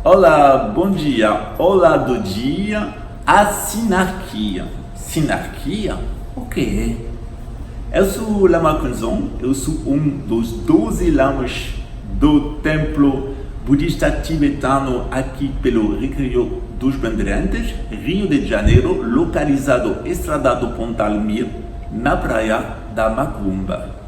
Olá, bom dia. Olá do dia. A sinarquia. Sinarquia? O que é? Eu sou Lama Kunzon, eu sou um dos 12 lamas do templo budista tibetano aqui pelo Recreio dos Bandeirantes, Rio de Janeiro, localizado Estrada do Pontalmir, na praia da Macumba.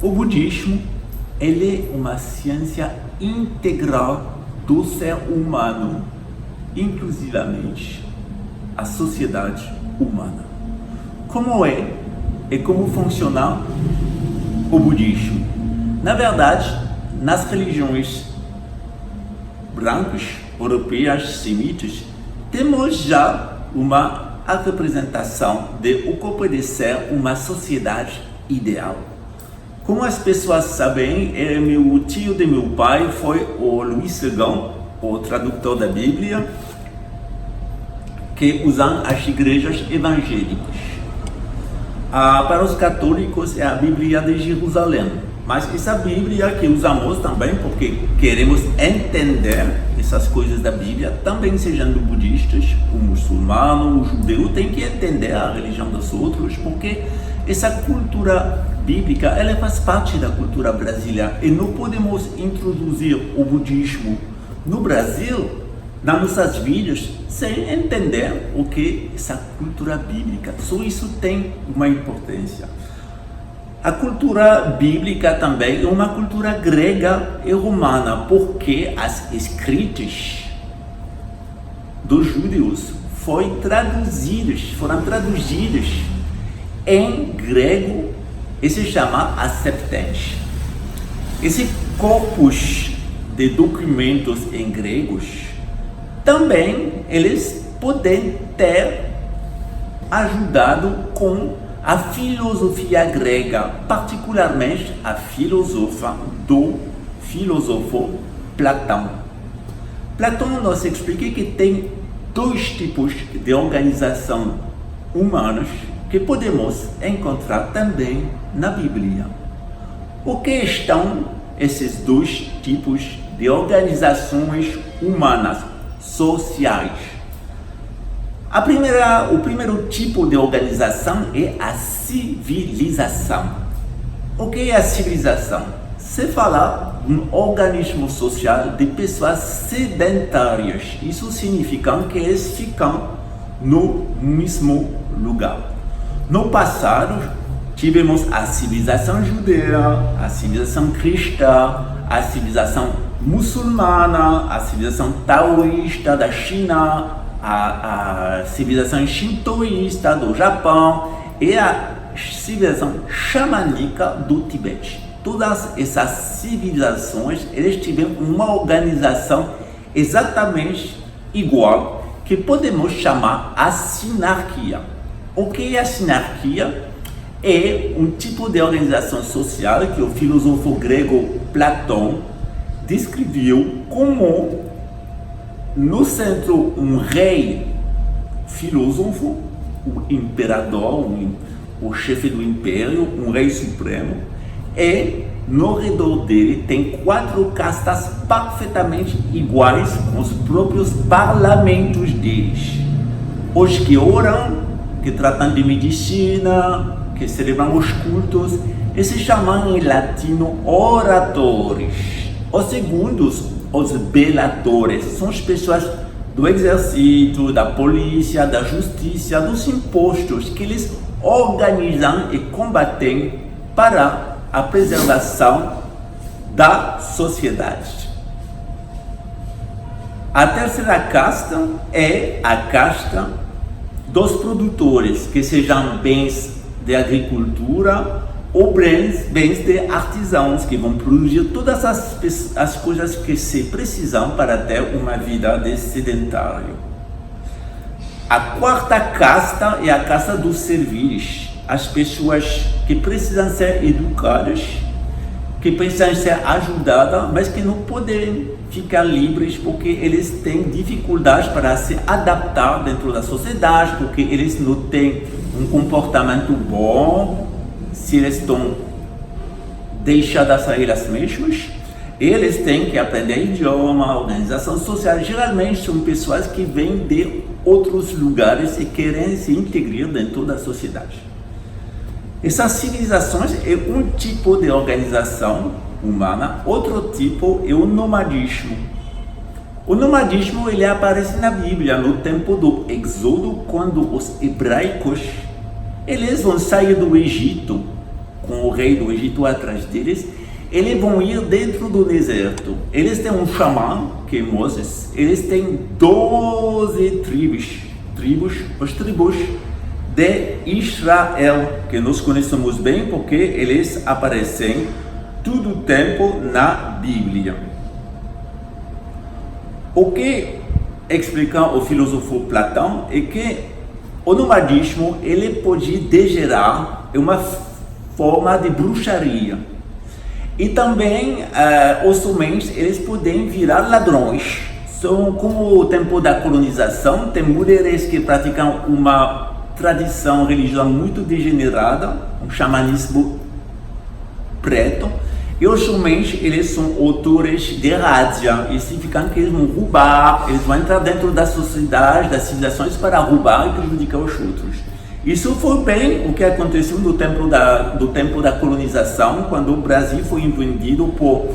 O budismo, ele é uma ciência integral do ser humano, inclusivamente a sociedade humana. Como é e como funciona o budismo? Na verdade, nas religiões brancas, europeias, semitas, temos já uma representação de o que pode ser uma sociedade ideal. Como as pessoas sabem, o tio de meu pai foi o Luís Segão, o tradutor da Bíblia, que usam as igrejas evangélicas. Para os católicos é a Bíblia de Jerusalém, mas essa Bíblia que usamos também porque queremos entender essas coisas da Bíblia, também sejando budistas, o muçulmano, o judeu tem que entender a religião dos outros, porque essa cultura bíblica, ela faz parte da cultura brasileira e não podemos introduzir o budismo no Brasil, nas nossas vidas, sem entender o que é essa cultura bíblica. Só isso tem uma importância. A cultura bíblica também é uma cultura grega e romana, porque as escritas dos judeus foram traduzidas em grego e se chama a Septante. Esse corpus de documentos em gregos também eles podem ter ajudado com a filosofia grega, particularmente a do filósofo Platão. Platão nos explica que tem dois tipos de organização humanas que podemos encontrar também na Bíblia. O que estão esses dois tipos de organizações humanas sociais? O primeiro tipo de organização é a civilização. O que é a civilização? Se fala de um organismo social de pessoas sedentárias. Isso significa que eles ficam no mesmo lugar. No passado, tivemos a civilização judeia, a civilização cristã, a civilização muçulmana, a civilização taoísta da China, a civilização shintoísta do Japão e a civilização xamânica do Tibete. Todas essas civilizações, eles tiveram uma organização exatamente igual, que podemos chamar a sinarquia. O que é a sinarquia? É um tipo de organização social que o filósofo grego Platão descreveu como no centro um rei filósofo, o imperador, o chefe do império, um rei supremo, e no redor dele tem 4 castas perfeitamente iguais com os próprios parlamentos deles. Os que oram, que tratam de medicina, que celebram os cultos, e se chamam em latino oratores. Os segundos, os belatores, são as pessoas do exército, da polícia, da justiça, dos impostos, que eles organizam e combatem para a preservação da sociedade. A terceira casta é a casta dos produtores, que sejam bens de agricultura ou bens de artesãos que vão produzir todas as coisas que se precisam para ter uma vida de sedentário. A quarta casta é a casta dos serviços, as pessoas que precisam ser educadas, que precisam ser ajudadas, mas que não podem ficar livres porque eles têm dificuldades para se adaptar dentro da sociedade, porque eles não têm um comportamento bom, se eles estão deixados a eles mesmos, eles têm que aprender idioma, organização social. Geralmente são pessoas que vêm de outros lugares e querem se integrar dentro da sociedade. Essas civilizações é um tipo de organização humana, outro tipo é o nomadismo. O nomadismo ele aparece na Bíblia no tempo do Êxodo, quando os hebraicos eles vão sair do Egito, com o rei do Egito atrás deles, eles vão ir dentro do deserto. Eles têm um xamã, que é Moses, eles têm 12 as tribos de Israel, que nós conhecemos bem porque eles aparecem todo o tempo na Bíblia. O que explica o filósofo Platão é que o nomadismo ele pode degenerar uma forma de bruxaria. E também os homens eles podem virar ladrões. São como o tempo da colonização, tem mulheres que praticam uma tradição religiosa muito degenerada, um xamanismo preto, e os homens eles são autores de rádia, e significa que eles vão roubar, eles vão entrar dentro da sociedade, das civilizações para roubar e prejudicar os outros. Isso foi bem o que aconteceu no tempo da colonização, quando o Brasil foi invadido por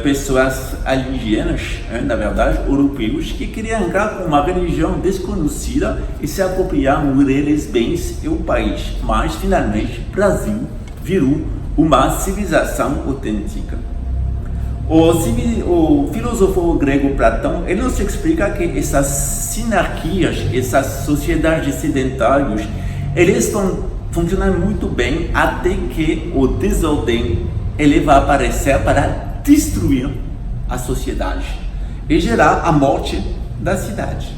pessoas alienígenas, na verdade, europeus, que queriam entrar com uma religião desconhecida e se apropriar deles bens e o país. Mas, finalmente, o Brasil virou uma civilização autêntica. O filósofo grego Platão, ele nos explica que essas sinarquias, essas sociedades sedentárias, eles estão funcionando muito bem até que o desordem ele vai aparecer para destruir a sociedade e gerar a morte da cidade.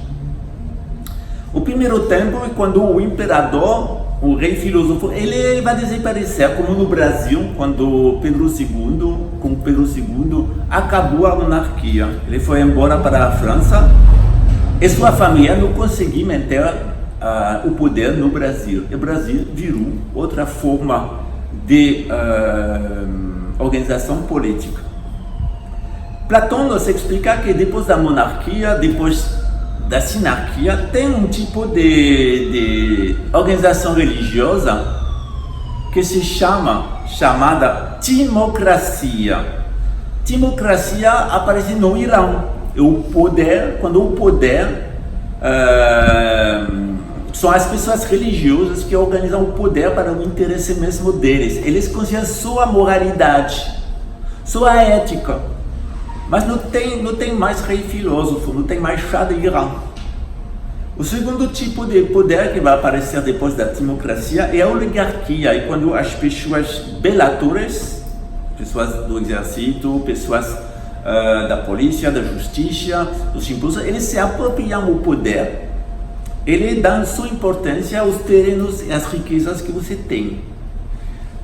O primeiro tempo é quando o imperador, o rei filósofo, ele vai desaparecer, como no Brasil, quando Pedro II acabou a monarquia. Ele foi embora para a França e sua família não conseguiu manter o poder no Brasil. O Brasil virou outra forma de organização política. Platão nos explica que depois da monarquia, depois da sinarquia, tem um tipo de organização religiosa que se chamada timocracia. Timocracia aparece no Irã. O poder, quando o poder são as pessoas religiosas que organizam o poder para o interesse mesmo deles. Eles consideram só a moralidade, só a ética. Mas não tem mais rei filósofo, não tem mais chá de Irã. O segundo tipo de poder que vai aparecer depois da timocracia é a oligarquia. É quando as pessoas belatoras, pessoas do exército, pessoas da polícia, da justiça, dos impostos, eles se apropriam do poder. Ele dá sua importância aos terrenos e às riquezas que você tem.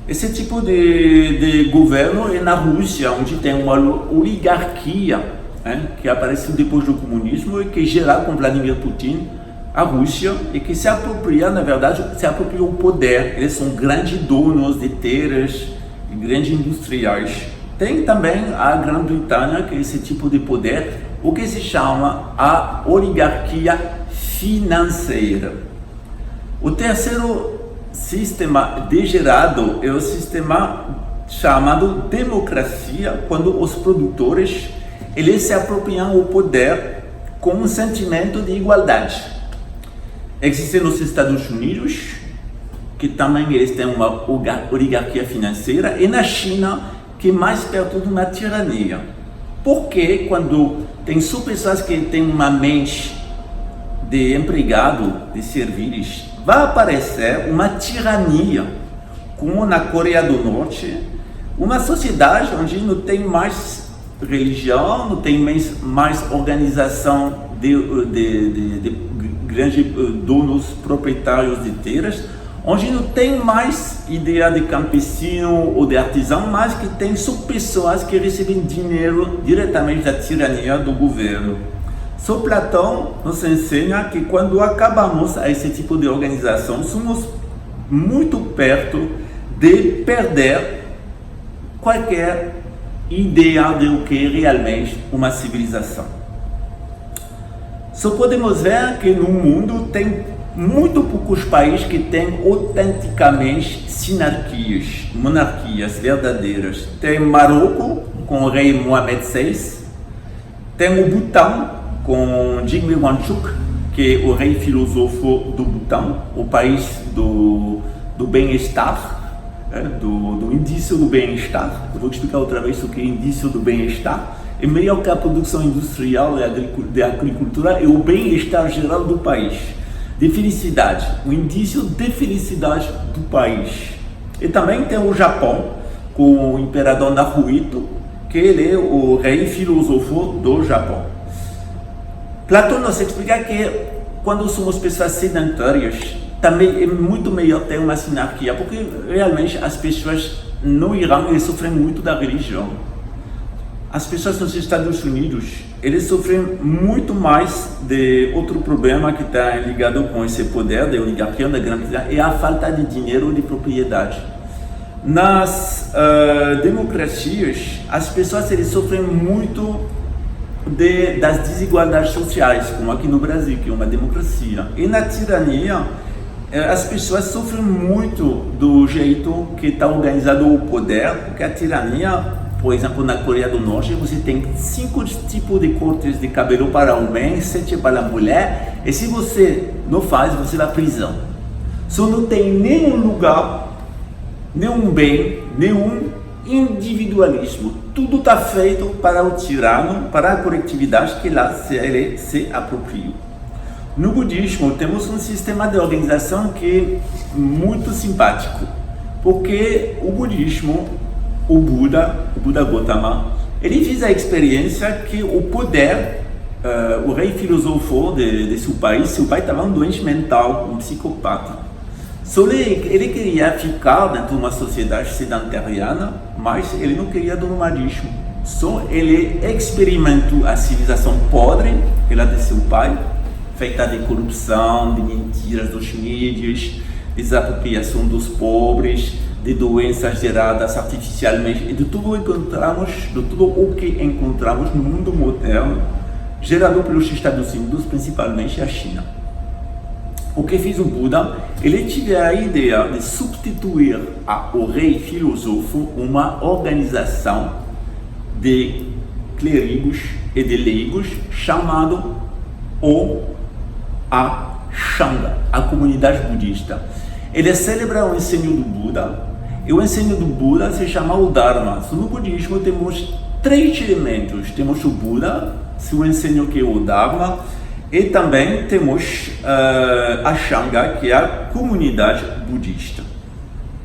Esse tipo de governo é na Rússia, onde tem uma oligarquia, que apareceu depois do comunismo e que gera com Vladimir Putin a Rússia e que se apropria, na verdade, o poder. Eles são grandes donos de terras, grandes industriais. Tem também a Grã-Bretanha, que é esse tipo de poder, o que se chama a oligarquia financeira. O terceiro sistema degenerado é o sistema chamado democracia, quando os produtores eles se apropriam o poder com um sentimento de igualdade. Existe nos Estados Unidos, que também eles têm uma oligarquia financeira, e na China, que é mais perto de uma tirania. Porque quando tem só pessoas que têm uma mente de empregado, de serviços, vai aparecer uma tirania como na Coreia do Norte, uma sociedade onde não tem mais religião, não tem mais organização de grandes donos proprietários de terras, onde não tem mais ideia de campesino ou de artesão, mas que tem só pessoas que recebem dinheiro diretamente da tirania do governo. Só Platão nos ensina que quando acabamos a esse tipo de organização, somos muito perto de perder qualquer ideia de o que é realmente uma civilização. Só podemos ver que no mundo tem muito poucos países que têm autenticamente sinarquias, monarquias verdadeiras. Tem Marrocos com o rei Mohamed VI, tem o Butão com Jigme Wangchuk, que é o rei filósofo do Butão, o país do bem-estar, do indício do bem-estar. Eu vou explicar outra vez o que é indício do bem-estar. É melhor que a produção industrial e a agricultura é o bem-estar geral do país. De felicidade, o indício de felicidade do país. E também tem o Japão, com o imperador Naruhito, que ele é o rei filósofo do Japão. Platão nos explica que quando somos pessoas sedentárias, também é muito melhor ter uma sinarquia, porque realmente as pessoas no Irã eles sofrem muito da religião. As pessoas nos Estados Unidos, eles sofrem muito mais de outro problema que está ligado com esse poder de oligarquia da grande é a falta de dinheiro e de propriedade. Nas democracias, as pessoas eles sofrem muito das desigualdades sociais, como aqui no Brasil, que é uma democracia. E na tirania, as pessoas sofrem muito do jeito que está organizado o poder, porque a tirania, por exemplo, na Coreia do Norte, você tem 5 tipos de cortes de cabelo para homem, 7 para a mulher, e se você não faz, você vai à prisão. Só não tem nenhum lugar, nenhum bem, nenhum individualismo. Tudo está feito para o tirano, para a coletividade que lá ele se apropriou. No budismo, temos um sistema de organização que é muito simpático, porque o budismo, o Buda Gautama, ele fez a experiência que o poder, o rei filósofo de seu pai estava um doente mental, um psicopata. Só ele queria ficar dentro de uma sociedade sedentariana, mas ele não queria do nomadismo. Só ele experimentou a civilização podre, que era de seu pai, feita de corrupção, de mentiras dos mídias, desapropriação dos pobres, de doenças geradas artificialmente e de tudo o que encontramos no mundo moderno, gerado pelos Estados Unidos, principalmente a China. O que fez o Buda? Ele teve a ideia de substituir ao rei filósofo uma organização de clérigos e de leigos chamado a Sangha, a comunidade budista. Ele celebra o ensino do Buda, e o ensino do Buda se chama o Dharma. No budismo temos 3 elementos. Temos o Buda, seu ensino que é o Dharma, e também temos a Sangha, que é a comunidade budista.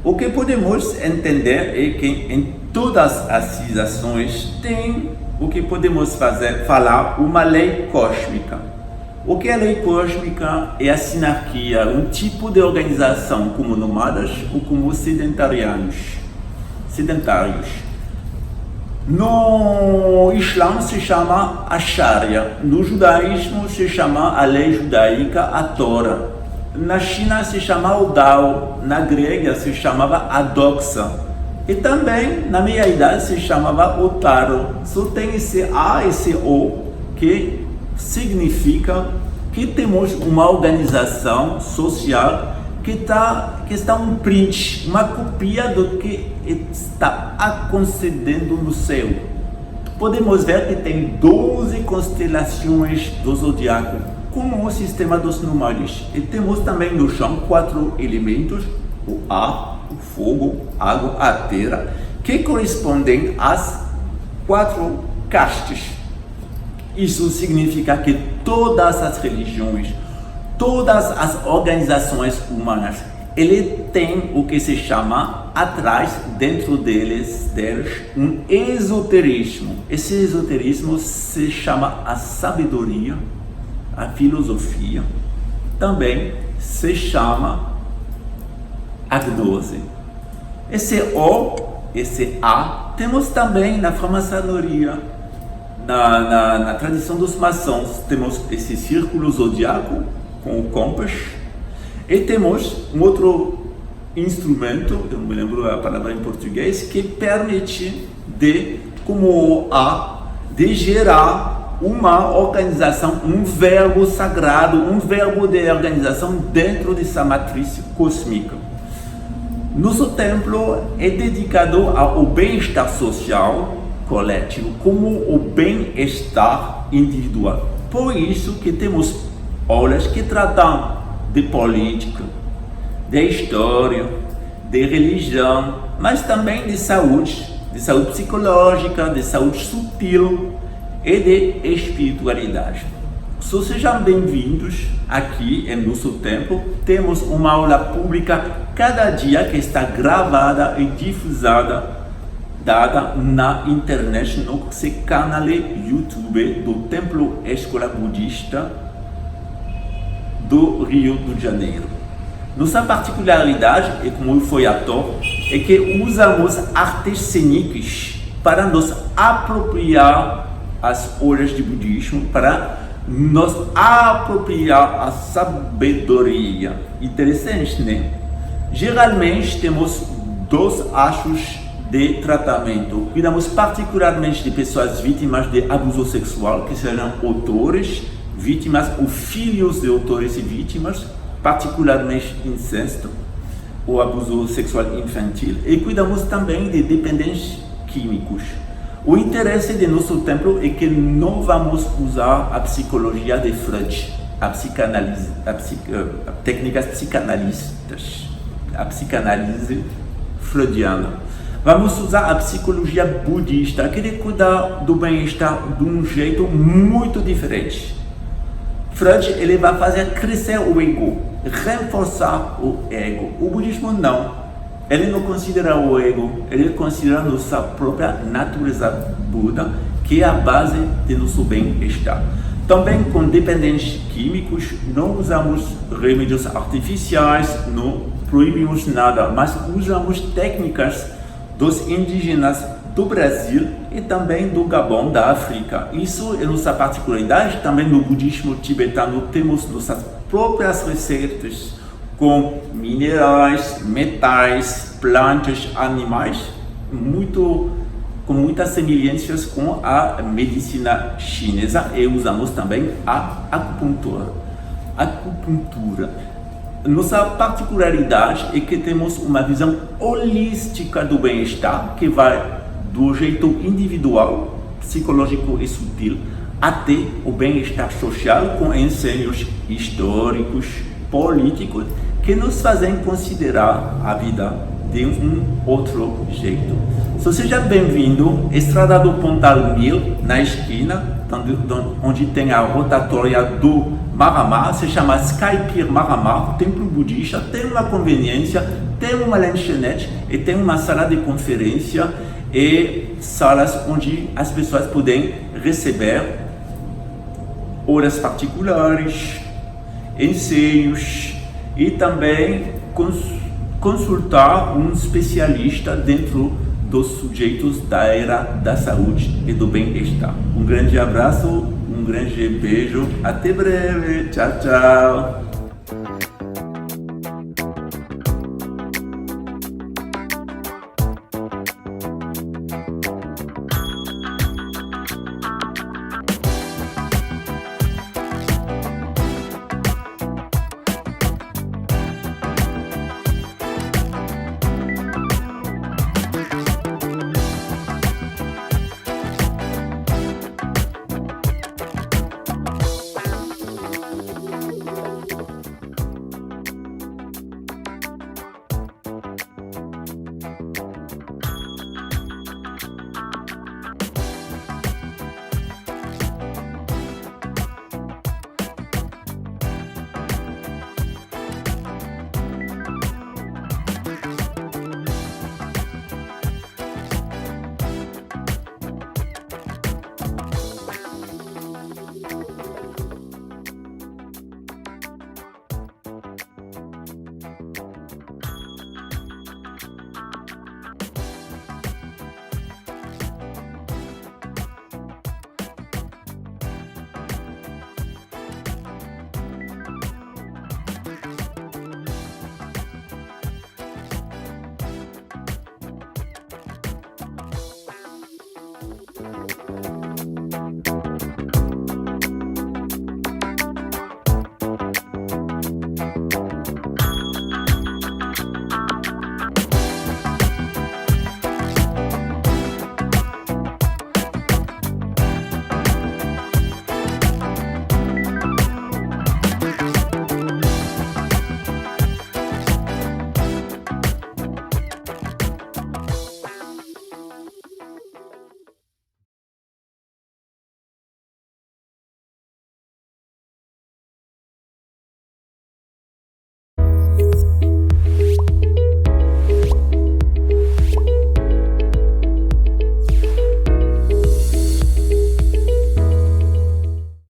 O que podemos entender é que em todas as civilizações tem o que podemos falar uma lei cósmica. O que é a lei cósmica? É a sinarquia, um tipo de organização como nomadas ou como sedentários. No Islã se chama a Sharia, no judaísmo se chama a lei judaica, a Torá. Na China se chama o Dao, na grega se chamava a Doxa. E também na minha idade se chamava o Taro. Só tem esse A e esse O que significa que temos uma organização social que está um print, uma cópia do que está acontecendo no céu. Podemos ver que tem 12 constelações do zodiaco, como o sistema dos nômades. E temos também no chão 4 elementos, o ar, o fogo, a água, a terra, que correspondem às 4 castes. Isso significa que todas as religiões, todas as organizações humanas, ele tem o que se chama atrás, dentro deles, um esoterismo. Esse esoterismo se chama a sabedoria, a filosofia, também se chama a gnose. Esse O, esse A, temos também na francmaçonaria, na tradição dos maçons, temos esse círculo zodíaco com o compass, e temos um outro instrumento, eu não me lembro a palavra em português, que permite como o A, de gerar uma organização, um verbo sagrado, um verbo de organização dentro dessa matriz cósmica. Nosso templo é dedicado ao bem-estar social coletivo, como o bem-estar individual. Por isso que temos aulas que tratam de política, de história, de religião, mas também de saúde psicológica, de saúde sutil e de espiritualidade. Sejam bem-vindos aqui em nosso templo. Temos uma aula pública cada dia que está gravada e difusada, dada na internet, no canal YouTube do Templo Escola Budista do Rio de Janeiro. Nossa particularidade, e como foi ator, é que usamos artes cênicas para nos apropriar as aulas de budismo, para nos apropriar a sabedoria. Interessante, né? Geralmente temos 2 achos de tratamento. Cuidamos particularmente de pessoas vítimas de abuso sexual, que sejam autores, vítimas ou filhos de autores e vítimas, particularmente incesto ou abuso sexual infantil, e cuidamos também de dependentes químicos. O interesse de nosso templo é que não vamos usar a psicologia de Freud, a psicanálise, técnicas psicanalistas, a psicanálise freudiana. Vamos usar a psicologia budista, que cuida do bem-estar de um jeito muito diferente. Freud, ele vai fazer crescer o ego, reforçar o ego. O budismo não. Ele não considera o ego, ele considera nossa própria natureza Buda, que é a base de nosso bem-estar. Também com dependentes químicos, não usamos remédios artificiais, não proibimos nada, mas usamos técnicas dos indígenas do Brasil e também do Gabão, da África. Isso é nossa particularidade. Também no budismo tibetano temos nossas próprias receitas com minerais, metais, plantas, animais, com muitas semelhanças com a medicina chinesa, e usamos também a acupuntura. Nossa particularidade é que temos uma visão holística do bem-estar, que vai do jeito individual, psicológico e sutil, até o bem-estar social, com ensinos históricos, políticos, que nos fazem considerar a vida de um outro jeito. Seja bem-vindo, Estrada do Pontal 1000, na esquina, onde tem a rotatória do Mahamá, se chama Skypier Mahamá, templo budista, tem uma conveniência, tem uma lanchonete e tem uma sala de conferência e salas onde as pessoas podem receber horas particulares, ensaios e também consultar um especialista dentro dos sujeitos da era da saúde e do bem-estar. Um grande abraço, um grande beijo, até breve, tchau, tchau!